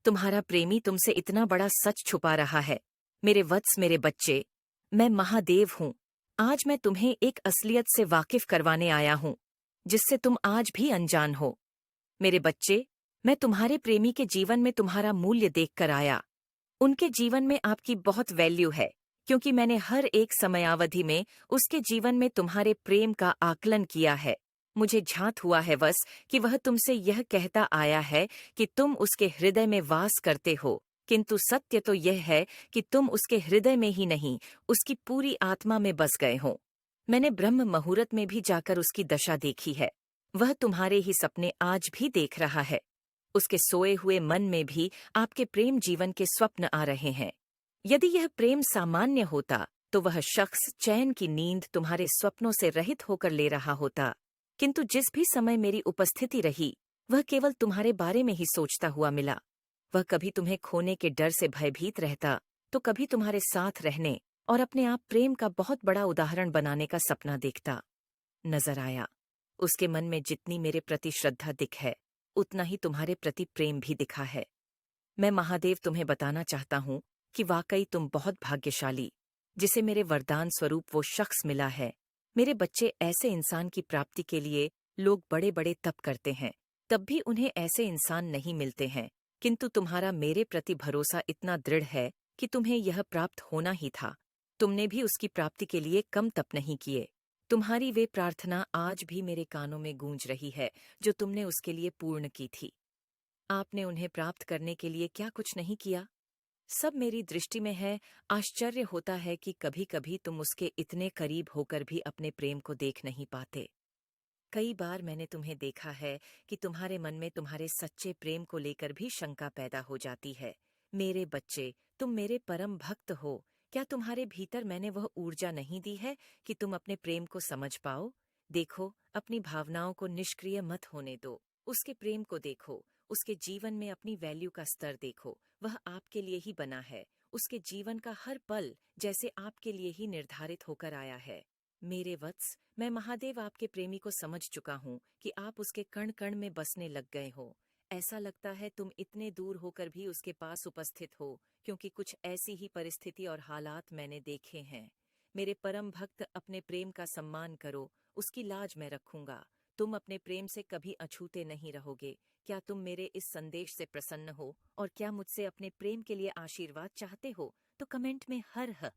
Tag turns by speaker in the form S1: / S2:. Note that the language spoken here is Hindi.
S1: तुम्हारा प्रेमी तुमसे इतना बड़ा सच छुपा रहा है। मेरे वत्स, मेरे बच्चे, मैं महादेव हूँ। आज मैं तुम्हें एक असलियत से वाकिफ करवाने आया हूँ, जिससे तुम आज भी अनजान हो। मेरे बच्चे, मैं तुम्हारे प्रेमी के जीवन में तुम्हारा मूल्य देखकर आया। उनके जीवन में आपकी बहुत वैल्यू है, क्योंकि मैंने हर एक समयावधि में उसके जीवन में तुम्हारे प्रेम का आकलन किया है। मुझे झांत हुआ है बस कि वह तुमसे यह कहता आया है कि तुम उसके हृदय में वास करते हो, किंतु सत्य तो यह है कि तुम उसके हृदय में ही नहीं, उसकी पूरी आत्मा में बस गए हो। मैंने ब्रह्म मुहूर्त में भी जाकर उसकी दशा देखी है। वह तुम्हारे ही सपने आज भी देख रहा है। उसके सोए हुए मन में भी आपके प्रेम जीवन के स्वप्न आ रहे हैं। यदि यह प्रेम सामान्य होता तो वह शख्स चैन की नींद तुम्हारे स्वप्नों से रहित होकर ले रहा होता। किंतु जिस भी समय मेरी उपस्थिति रही, वह केवल तुम्हारे बारे में ही सोचता हुआ मिला। वह कभी तुम्हें खोने के डर से भयभीत रहता, तो कभी तुम्हारे साथ रहने और अपने आप प्रेम का बहुत बड़ा उदाहरण बनाने का सपना देखता। नजर आया, उसके मन में जितनी मेरे प्रति श्रद्धा दिख है, उतना ही तुम्हारे प्रति प्रेम भी दिखा है। मैं महादेव तुम्हें बताना चाहता हूँ कि वाकई तुम बहुत भाग्यशाली, जिसे मेरे वरदान स्वरूप वो शख्स मिला है। मेरे बच्चे, ऐसे इंसान की प्राप्ति के लिए लोग बड़े बड़े तप करते हैं, तब भी उन्हें ऐसे इंसान नहीं मिलते हैं। किंतु तुम्हारा मेरे प्रति भरोसा इतना दृढ़ है कि तुम्हें यह प्राप्त होना ही था। तुमने भी उसकी प्राप्ति के लिए कम तप नहीं किए। तुम्हारी वे प्रार्थना आज भी मेरे कानों में गूंज रही है, जो तुमने उसके लिए पूर्ण की थी। आपने उन्हें प्राप्त करने के लिए क्या कुछ नहीं किया? सब मेरी दृष्टि में है। आश्चर्य होता है कि कभी कभी तुम उसके इतने करीब होकर भी अपने प्रेम को देख नहीं पाते। कई बार मैंने तुम्हें देखा है कि तुम्हारे मन में तुम्हारे सच्चे प्रेम को लेकर भी शंका पैदा हो जाती है। मेरे बच्चे, तुम मेरे परम भक्त हो। क्या तुम्हारे भीतर मैंने वह ऊर्जा नहीं दी है कि तुम अपने प्रेम को समझ पाओ? देखो, अपनी भावनाओं को निष्क्रिय मत होने दो। उसके प्रेम को देखो, उसके जीवन में अपनी वैल्यू का स्तर देखो। वह आपके लिए ही बना है। उसके जीवन का हर पल जैसे आपके लिए ही निर्धारित होकर आया है। मेरे वत्स, मैं महादेव आपके प्रेमी को समझ चुका हूँ कि आप उसके कण कण में बसने लग गए हो। ऐसा लगता है तुम इतने दूर होकर भी उसके पास उपस्थित हो, क्योंकि कुछ ऐसी ही परिस्थिति और हालात मैंने देखे हैं। मेरे परम भक्त, अपने प्रेम का सम्मान करो, उसकी लाज मैं रखूंगा। तुम अपने प्रेम से कभी अछूते नहीं रहोगे। क्या तुम मेरे इस संदेश से प्रसन्न हो और क्या मुझसे अपने प्रेम के लिए आशीर्वाद चाहते हो? तो कमेंट में हर ह